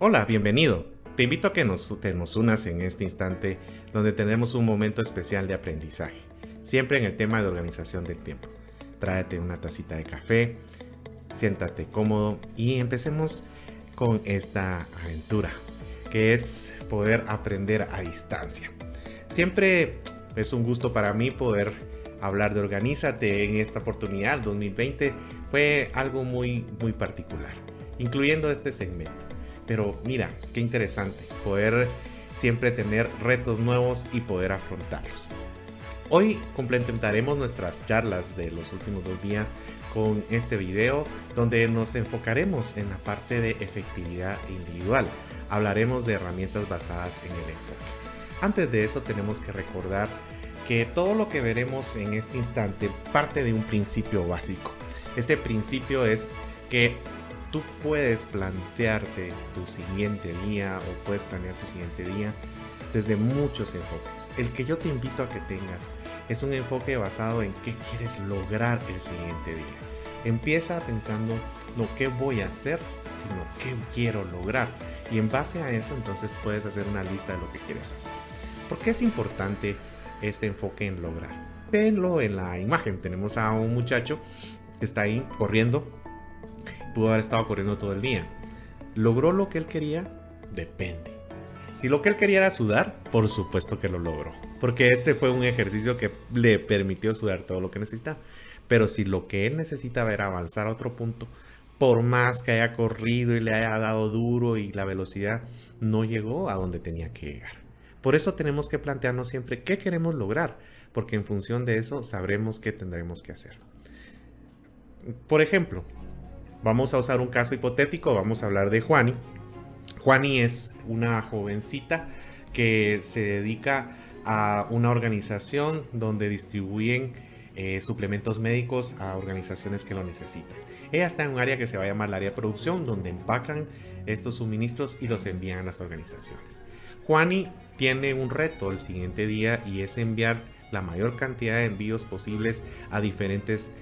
Hola, bienvenido. Te invito a que nos unas en este instante donde tendremos un momento especial de aprendizaje, siempre en el tema de organización del tiempo. Tráete una tacita de café, siéntate cómodo y empecemos con esta aventura, que es poder aprender a distancia. Siempre es un gusto para mí poder hablar de Organízate en esta oportunidad. 2020 fue algo muy particular, incluyendo este segmento. Pero mira, qué interesante poder siempre tener retos nuevos y poder afrontarlos. Hoy complementaremos nuestras charlas de los últimos 2 días con este video donde nos enfocaremos en la parte de efectividad individual. Hablaremos de herramientas basadas en el enfoque. Antes de eso tenemos que recordar que todo lo que veremos en este instante parte de un principio básico. Ese principio es que tú puedes plantearte tu siguiente día o puedes planear tu siguiente día desde muchos enfoques. El que yo te invito a que tengas es un enfoque basado en qué quieres lograr el siguiente día. Empieza pensando no qué voy a hacer, sino qué quiero lograr. Y en base a eso entonces puedes hacer una lista de lo que quieres hacer. ¿Por qué es importante este enfoque en lograr? Venlo en la imagen. Tenemos a un muchacho que está ahí corriendo. Pudo haber estado corriendo todo el día. ¿Logró lo que él quería? Depende. Si lo que él quería era sudar, por supuesto que lo logró, porque este fue un ejercicio que le permitió sudar todo lo que necesitaba. Pero si lo que él necesitaba era avanzar a otro punto, por más que haya corrido y le haya dado duro y la velocidad no llegó a donde tenía que llegar. Por eso tenemos que plantearnos siempre qué queremos lograr, porque en función de eso sabremos qué tendremos que hacer. Por ejemplo, vamos a usar un caso hipotético, vamos a hablar de Juani. Juani es una jovencita que se dedica a una organización donde distribuyen suplementos médicos a organizaciones que lo necesitan. Ella está en un área que se va a llamar el área de producción, donde empacan estos suministros y los envían a las organizaciones. Juani tiene un reto el siguiente día y es enviar la mayor cantidad de envíos posibles a diferentes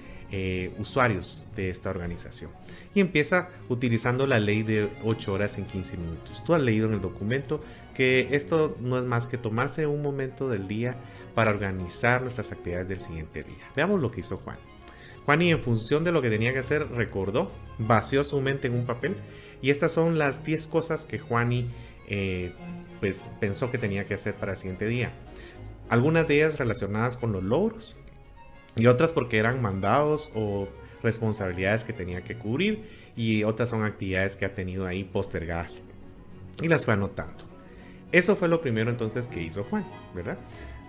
usuarios de esta organización y empieza utilizando la ley de 8 horas en 15 minutos. Tú has leído en el documento que esto no es más que tomarse un momento del día para organizar nuestras actividades del siguiente día. Veamos lo que hizo Juan. Juani, en función de lo que tenía que hacer, recordó, vació su mente en un papel y estas son las 10 cosas que Juani pues pensó que tenía que hacer para el siguiente día. Algunas de ellas relacionadas con los logros y otras porque eran mandados o responsabilidades que tenía que cubrir, y otras son actividades que ha tenido ahí postergadas y las fue anotando. Eso fue lo primero entonces que hizo Juan, ¿verdad?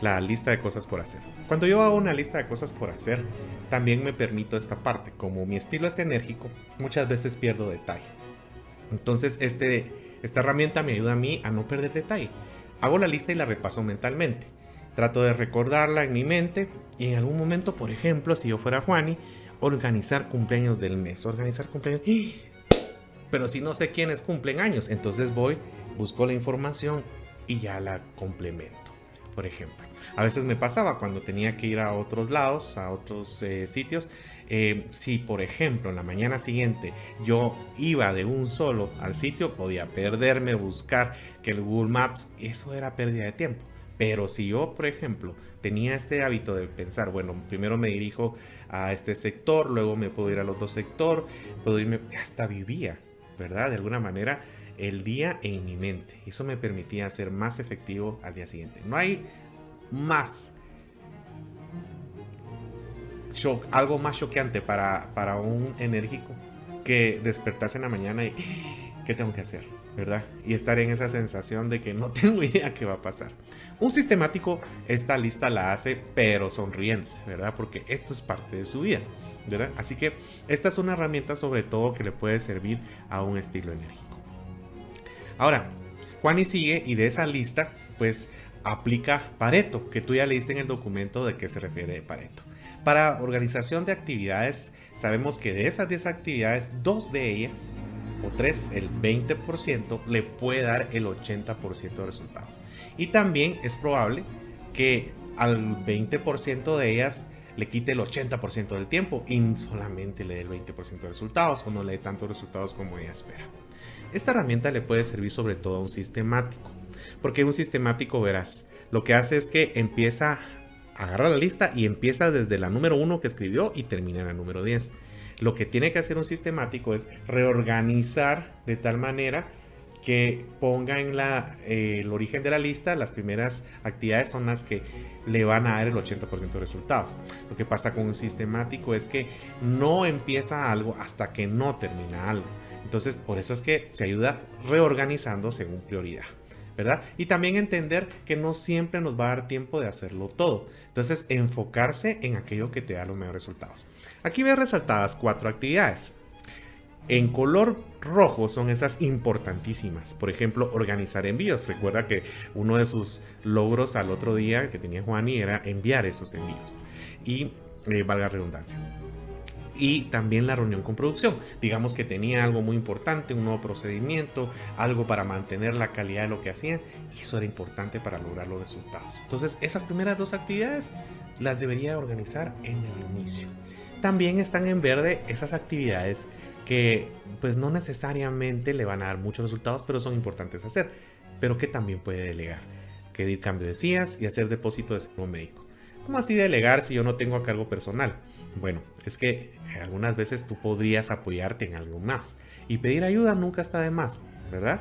La lista de cosas por hacer. Cuando yo hago una lista de cosas por hacer, también me permito esta parte. Como mi estilo es enérgico, muchas veces pierdo detalle. Entonces esta herramienta me ayuda a mí a no perder detalle. Hago la lista y la repaso mentalmente. Trato de recordarla en mi mente y en algún momento, por ejemplo, si yo fuera Juani, organizar cumpleaños del mes. Organizar cumpleaños. Pero si no sé quiénes cumplen años, entonces voy, busco la información y ya la complemento. Por ejemplo, a veces me pasaba cuando tenía que ir a otros lados, a otros sitios. Si por ejemplo en la mañana siguiente yo iba de un solo al sitio, podía perderme, buscar que el Google Maps, eso era pérdida de tiempo. Pero si yo, por ejemplo, tenía este hábito de pensar, bueno, primero me dirijo a este sector, luego me puedo ir al otro sector, puedo irme, hasta vivía, ¿verdad? De alguna manera el día en mi mente. Eso me permitía ser más efectivo al día siguiente. No hay más algo más choqueante para un enérgico que despertarse en la mañana y ¿qué tengo que hacer? ¿Verdad? Y estar en esa sensación de que no tengo idea qué va a pasar. Un sistemático esta lista la hace, pero sonriéndose, ¿verdad? Porque esto es parte de su vida, ¿verdad? Así que esta es una herramienta sobre todo que le puede servir a un estilo enérgico. Ahora, Juani sigue y de esa lista, pues aplica Pareto, que tú ya leíste en el documento de qué se refiere Pareto. Para organización de actividades, sabemos que de esas 10 actividades, 2 de ellas o 3, el 20%, le puede dar el 80% de resultados. Y también es probable que al 20% de ellas le quite el 80% del tiempo y solamente le dé el 20% de resultados o no le dé tantos resultados como ella espera. Esta herramienta le puede servir sobre todo a un sistemático, porque un sistemático, verás, lo que hace es que empieza a agarrar la lista y empieza desde la número 1 que escribió y termina en la número 10. Lo que tiene que hacer un sistemático es reorganizar de tal manera que ponga en el origen de la lista las primeras actividades son las que le van a dar el 80% de resultados. Lo que pasa con un sistemático es que no empieza algo hasta que no termina algo. Entonces, por eso es que se ayuda reorganizando según prioridad, ¿verdad? Y también entender que no siempre nos va a dar tiempo de hacerlo todo. Entonces, enfocarse en aquello que te da los mejores resultados. Aquí ves resaltadas 4 actividades. En color rojo son esas importantísimas. Por ejemplo, organizar envíos. Recuerda que uno de sus logros al otro día que tenía Juani era enviar esos envíos. Y valga la redundancia. Y también la reunión con producción. Digamos que tenía algo muy importante, un nuevo procedimiento, algo para mantener la calidad de lo que hacían. Y eso era importante para lograr los resultados. Entonces, esas primeras 2 actividades las debería organizar en el inicio. También están en verde esas actividades que pues no necesariamente le van a dar muchos resultados, pero son importantes hacer, pero que también puede delegar, pedir cambio de CIAs y hacer depósito de seguro médico. ¿Cómo así delegar si yo no tengo a cargo personal? Bueno, es que algunas veces tú podrías apoyarte en algo más y pedir ayuda nunca está de más, ¿verdad?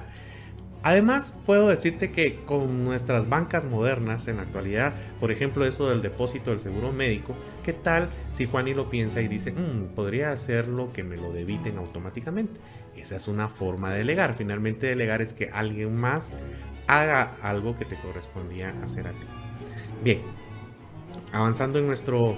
Además, puedo decirte que con nuestras bancas modernas en la actualidad, por ejemplo eso del depósito del seguro médico, ¿qué tal si Juani lo piensa y dice, podría hacerlo que me lo debiten automáticamente? Esa es una forma de delegar. Finalmente delegar es que alguien más haga algo que te correspondía hacer a ti. Bien, avanzando en nuestro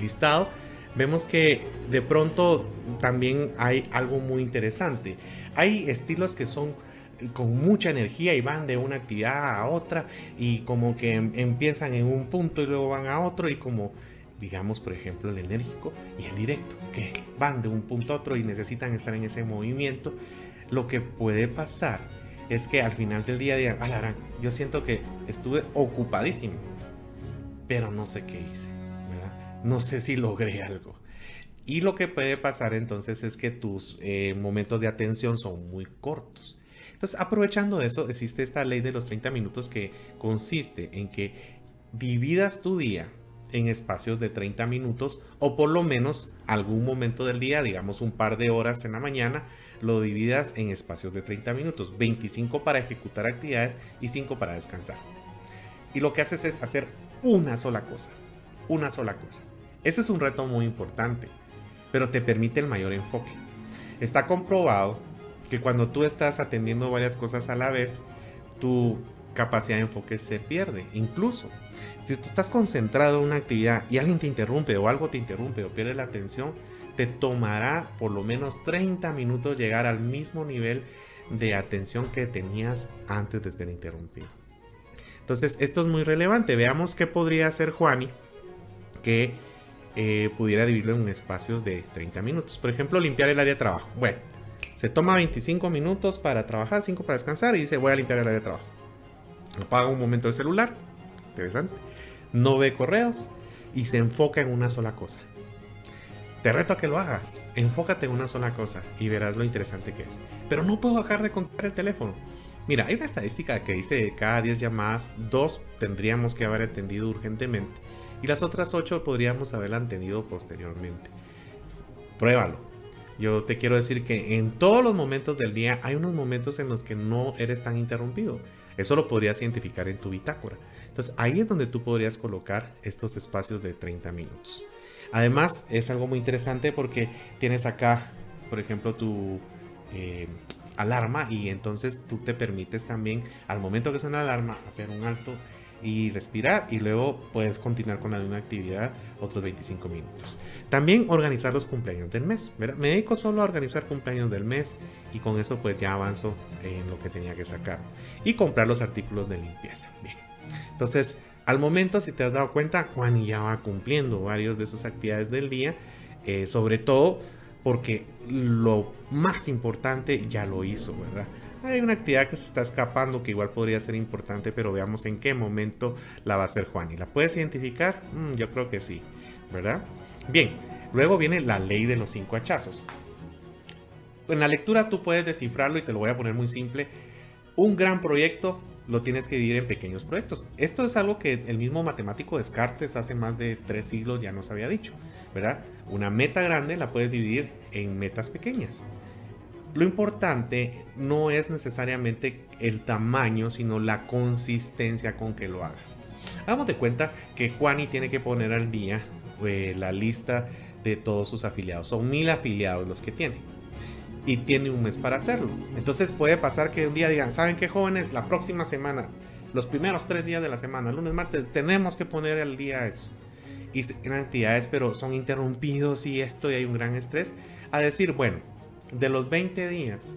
listado, vemos que de pronto también hay algo muy interesante. Hay estilos que son con mucha energía y van de una actividad a otra y como que empiezan en un punto y luego van a otro y como digamos por ejemplo el enérgico y el directo que van de un punto a otro y necesitan estar en ese movimiento. Lo que puede pasar es que al final del día digan, alarán, yo siento que estuve ocupadísimo pero no sé qué hice, ¿verdad? No sé si logré algo. Y lo que puede pasar entonces es que tus momentos de atención son muy cortos. Entonces, aprovechando de eso, existe esta ley de los 30 minutos que consiste en que dividas tu día en espacios de 30 minutos o por lo menos algún momento del día, digamos un par de horas en la mañana, lo dividas en espacios de 30 minutos, 25 para ejecutar actividades y 5 para descansar. Y lo que haces es hacer una sola cosa. Ese es un reto muy importante, pero te permite el mayor enfoque. Está comprobado que cuando tú estás atendiendo varias cosas a la vez, tu capacidad de enfoque se pierde. Incluso, si tú estás concentrado en una actividad y alguien te interrumpe o algo te interrumpe o pierde la atención, te tomará por lo menos 30 minutos llegar al mismo nivel de atención que tenías antes de ser interrumpido. Entonces, esto es muy relevante. Veamos qué podría hacer Juani que pudiera dividirlo en espacios de 30 minutos. Por ejemplo, limpiar el área de trabajo. Bueno, se toma 25 minutos para trabajar, 5 para descansar y dice voy a limpiar el área de trabajo. Apaga un momento el celular, interesante, no ve correos y se enfoca en una sola cosa. Te reto a que lo hagas, enfócate en una sola cosa y verás lo interesante que es. Pero no puedo dejar de contar el teléfono. Mira, hay una estadística que dice que cada 10 llamadas, 2 tendríamos que haber atendido urgentemente y las otras 8 podríamos haberla atendido posteriormente. Pruébalo. Yo te quiero decir que en todos los momentos del día hay unos momentos en los que no eres tan interrumpido. Eso lo podrías identificar en tu bitácora. Entonces ahí es donde tú podrías colocar estos espacios de 30 minutos. Además es algo muy interesante porque tienes acá, por ejemplo, tu alarma y entonces tú te permites también al momento que suena la alarma hacer un alto y respirar y luego puedes continuar con la misma actividad otros 25 minutos. También organizar los cumpleaños del mes, ¿verdad? Me dedico solo a organizar cumpleaños del mes y con eso pues ya avanzo en lo que tenía que sacar y comprar los artículos de limpieza. Bien, entonces al momento, si te has dado cuenta, Juani ya va cumpliendo varios de sus actividades del día, sobre todo porque lo más importante ya lo hizo, ¿verdad? Hay una actividad que se está escapando que igual podría ser importante, pero veamos en qué momento la va a hacer Juani. ¿La puedes identificar? Yo creo que sí, ¿verdad? Bien, luego viene la ley de los 5 hachazos. en la lectura tú puedes descifrarlo y te lo voy a poner muy simple. Un gran proyecto lo tienes que dividir en pequeños proyectos. Esto es algo que el mismo matemático Descartes hace más de 3 siglos ya nos había dicho, ¿verdad? Una meta grande la puedes dividir en metas pequeñas. Lo importante no es necesariamente el tamaño, sino la consistencia con que lo hagas. Hagamos de cuenta que Juani tiene que poner al día la lista de todos sus afiliados. Son 1000 afiliados los que tiene. Y tiene un mes para hacerlo. Entonces puede pasar que un día digan, ¿saben qué, jóvenes? La próxima semana, los primeros 3 días de la semana, lunes, martes, tenemos que poner al día eso. Y en actividades, pero son interrumpidos y esto, y hay un gran estrés. A decir, bueno, de los 20 días,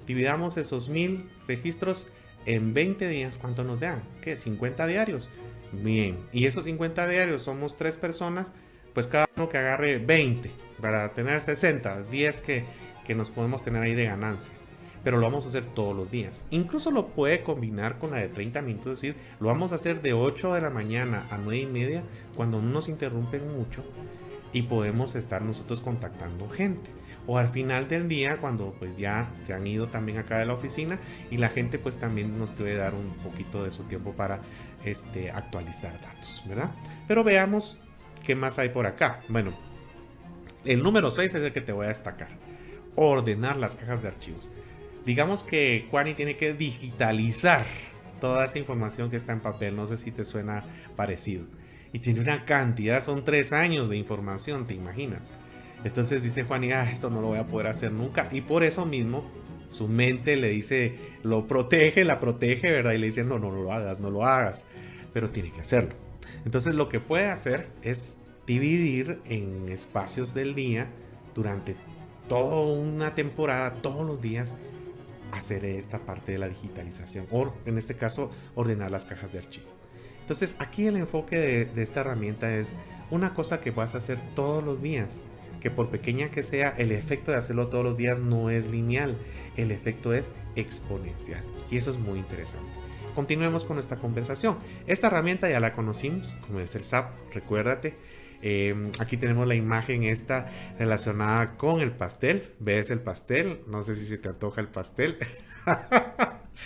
dividamos esos 1000 registros en 20 días. ¿Cuánto nos dan? ¿Qué? 50 diarios. Bien, y esos 50 diarios somos 3 personas, pues cada uno que agarre 20 para tener 60, 10 que nos podemos tener ahí de ganancia. Pero lo vamos a hacer todos los días. Incluso lo puede combinar con la de 30 minutos, es decir, lo vamos a hacer de 8 de la mañana a 9 y media, cuando no nos interrumpen mucho y podemos estar nosotros contactando gente. O al final del día, cuando pues ya se han ido también acá de la oficina y la gente pues también nos debe dar un poquito de su tiempo para actualizar datos, ¿verdad? Pero veamos qué más hay por acá. Bueno, el número 6 es el que te voy a destacar. Ordenar las cajas de archivos. Digamos que Juani tiene que digitalizar toda esa información que está en papel. No sé si te suena parecido. Y tiene una cantidad, son 3 años de información, ¿te imaginas? Entonces dice Juani, esto no lo voy a poder hacer nunca. Y por eso mismo su mente le dice, lo protege, la protege, ¿verdad? Y le dice, no lo hagas, no lo hagas. Pero tiene que hacerlo. Entonces lo que puede hacer es dividir en espacios del día durante toda una temporada, todos los días, hacer esta parte de la digitalización. O en este caso, ordenar las cajas de archivo. Entonces aquí el enfoque de esta herramienta es una cosa que vas a hacer todos los días. Que por pequeña que sea, el efecto de hacerlo todos los días no es lineal, el efecto es exponencial y eso es muy interesante. Continuemos con esta conversación. Esta herramienta ya la conocimos, como es el SAP, recuérdate. Aquí tenemos la imagen esta relacionada con el pastel. ¿Ves el pastel? No sé si se te antoja el pastel.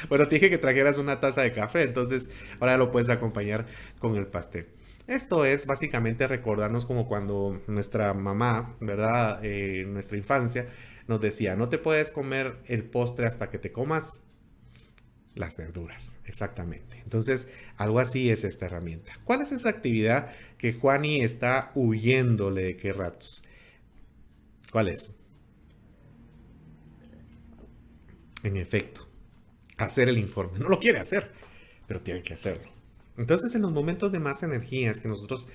Bueno, te dije que trajeras una taza de café, entonces ahora lo puedes acompañar con el pastel. Esto es básicamente recordarnos como cuando nuestra mamá, ¿verdad? En nuestra infancia nos decía, no te puedes comer el postre hasta que te comas las verduras. Exactamente. Entonces, algo así es esta herramienta. ¿Cuál es esa actividad que Juani está huyéndole de qué ratos? ¿Cuál es? En efecto, hacer el informe. No lo quiere hacer, pero tiene que hacerlo. Entonces, en los momentos de más energía es que nosotros,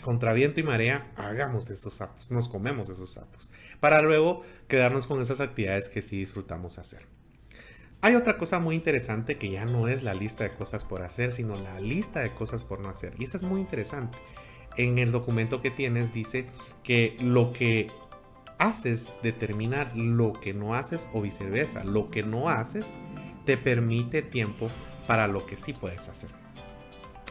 contra viento y marea, hagamos esos sapos, nos comemos esos sapos, para luego quedarnos con esas actividades que sí disfrutamos hacer. Hay otra cosa muy interesante que ya no es la lista de cosas por hacer, sino la lista de cosas por no hacer. Y esa es muy interesante. En el documento que tienes dice que lo que haces determina lo que no haces o viceversa. Lo que no haces te permite tiempo para lo que sí puedes hacer.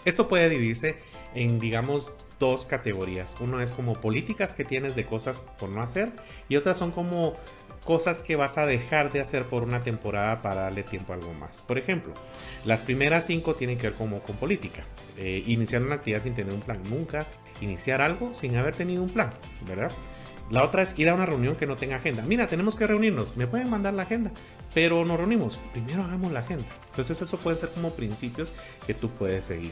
Esto puede dividirse en, digamos, 2 categorías. Uno es como políticas que tienes de cosas por no hacer y otras son como cosas que vas a dejar de hacer por una temporada para darle tiempo a algo más. Por ejemplo, las primeras 5 tienen que ver como con política. Iniciar una actividad sin tener un plan. Nunca iniciar algo sin haber tenido un plan, ¿verdad? La otra es ir a una reunión que no tenga agenda. Mira, tenemos que reunirnos. Me pueden mandar la agenda, pero nos reunimos. Primero hagamos la agenda. Entonces eso puede ser como principios que tú puedes seguir.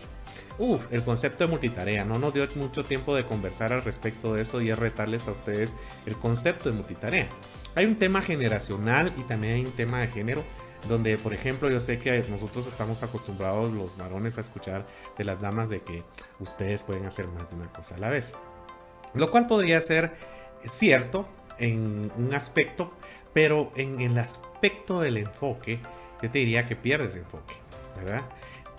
El concepto de multitarea. No nos dio mucho tiempo de conversar al respecto de eso y es retarles a ustedes el concepto de multitarea. Hay un tema generacional y también hay un tema de género, donde por ejemplo yo sé que nosotros estamos acostumbrados los varones a escuchar de las damas de que ustedes pueden hacer más de una cosa a la vez. Lo cual podría ser cierto en un aspecto, pero en el aspecto del enfoque, yo te diría que pierdes enfoque, ¿verdad?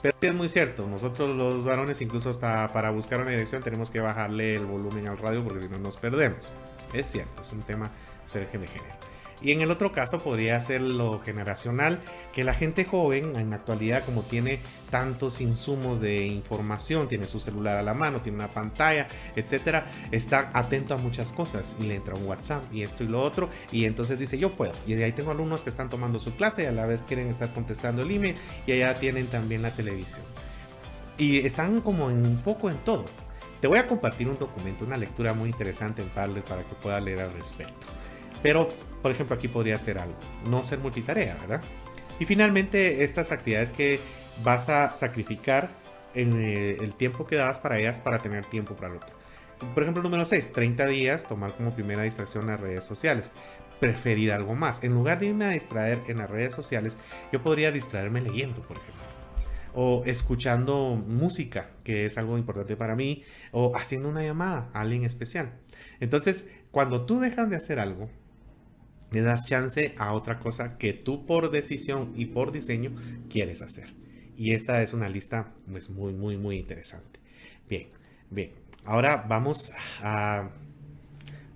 Pero es muy cierto, nosotros los varones incluso hasta para buscar una dirección tenemos que bajarle el volumen al radio porque si no nos perdemos. Es cierto, es un tema de género. Y en el otro caso podría ser lo generacional, que la gente joven en la actualidad, como tiene tantos insumos de información, tiene su celular a la mano, tiene una pantalla, etcétera, está atento a muchas cosas y le entra un WhatsApp y esto y lo otro, y entonces dice yo puedo. Y de ahí tengo alumnos que están tomando su clase y a la vez quieren estar contestando el email, y allá tienen también la televisión. Y están como un poco en todo. Te voy a compartir un documento, una lectura muy interesante en Padlet para que puedas leer al respecto. Pero, por ejemplo, aquí podría ser algo, no ser multitarea, ¿verdad? Y finalmente, estas actividades que vas a sacrificar en el tiempo que das para ellas para tener tiempo para el otro. Por ejemplo, número 6, 30 días, tomar como primera distracción las redes sociales. Preferir algo más. En lugar de irme a distraer en las redes sociales, yo podría distraerme leyendo, por ejemplo, o escuchando música, que es algo importante para mí, o haciendo una llamada a alguien especial. Entonces, cuando tú dejas de hacer algo, le das chance a otra cosa que tú por decisión y por diseño quieres hacer. Y esta es una lista pues, muy, muy, muy interesante. Bien, bien. Ahora vamos a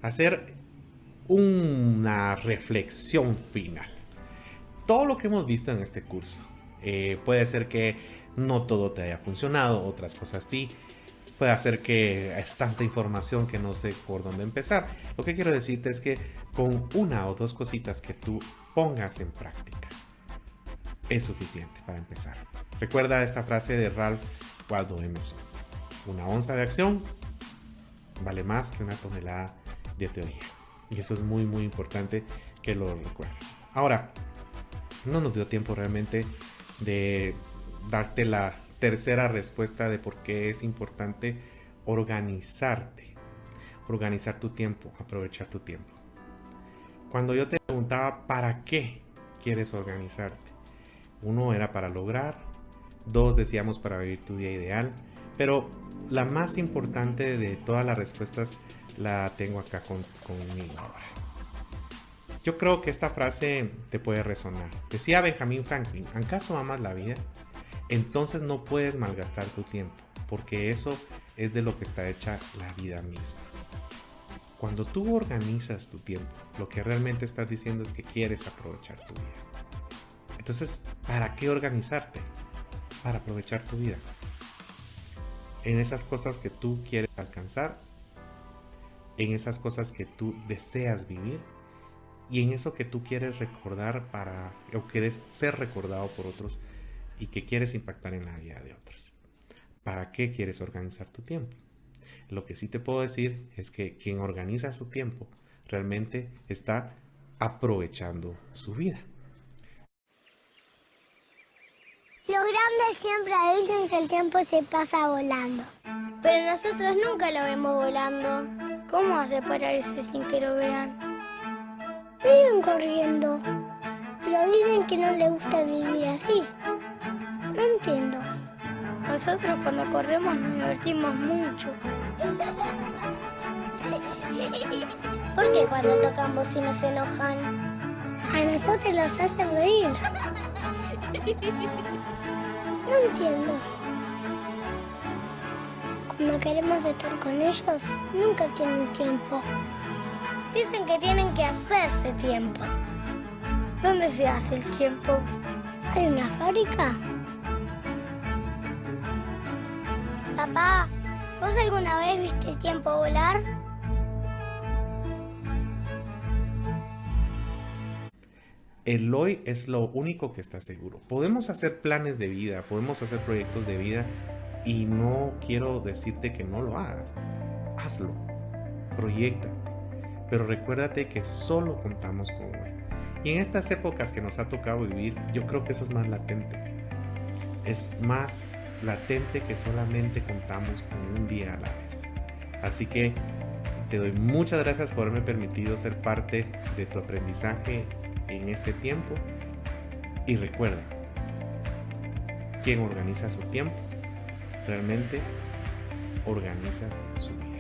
hacer una reflexión final. Todo lo que hemos visto en este curso, puede ser que no todo te haya funcionado, otras cosas sí. Puede ser que es tanta información que no sé por dónde empezar. Lo que quiero decirte es que con una o dos cositas que tú pongas en práctica es suficiente para empezar. Recuerda esta frase de Ralph Waldo Emerson: una onza de acción vale más que una tonelada de teoría. Y eso es muy, muy importante que lo recuerdes. Ahora, no nos dio tiempo realmente de darte la tercera respuesta de por qué es importante organizarte, organizar tu tiempo, aprovechar tu tiempo. Cuando yo te preguntaba para qué quieres organizarte, uno era para lograr, dos decíamos para vivir tu día ideal, pero la más importante de todas las respuestas la tengo acá conmigo ahora. Yo creo que esta frase te puede resonar. Decía Benjamin Franklin: ¿acaso amas la vida? Entonces no puedes malgastar tu tiempo, porque eso es de lo que está hecha la vida misma. Cuando tú organizas tu tiempo, lo que realmente estás diciendo es que quieres aprovechar tu vida. Entonces, ¿para qué organizarte? Para aprovechar tu vida. En esas cosas que tú quieres alcanzar, en esas cosas que tú deseas vivir, y en eso que tú quieres recordar o quieres ser recordado por otros y que quieres impactar en la vida de otros. ¿Para qué quieres organizar tu tiempo? Lo que sí te puedo decir es que quien organiza su tiempo realmente está aprovechando su vida. Los grandes siempre dicen que el tiempo se pasa volando. Pero nosotros nunca lo vemos volando. ¿Cómo hace para irse sin que lo vean? Viven corriendo. Pero dicen que no les gusta vivir así. No entiendo. Nosotros cuando corremos nos divertimos mucho. ¿Por qué cuando tocan bocinas se enojan? A nosotros los hace reír. No entiendo. Cuando queremos estar con ellos, nunca tienen tiempo. Dicen que tienen que hacerse tiempo. ¿Dónde se hace el tiempo? ¿Hay una fábrica? Papá, ¿vos alguna vez viste el tiempo volar? El hoy es lo único que está seguro. Podemos hacer planes de vida, podemos hacer proyectos de vida y no quiero decirte que no lo hagas. Hazlo, proyéctate, pero recuérdate que solo contamos con hoy. Y en estas épocas que nos ha tocado vivir, yo creo que eso es más latente. Es más latente que solamente contamos con un día a la vez. Así que te doy muchas gracias por haberme permitido ser parte de tu aprendizaje en este tiempo, y recuerda, quien organiza su tiempo realmente organiza su vida.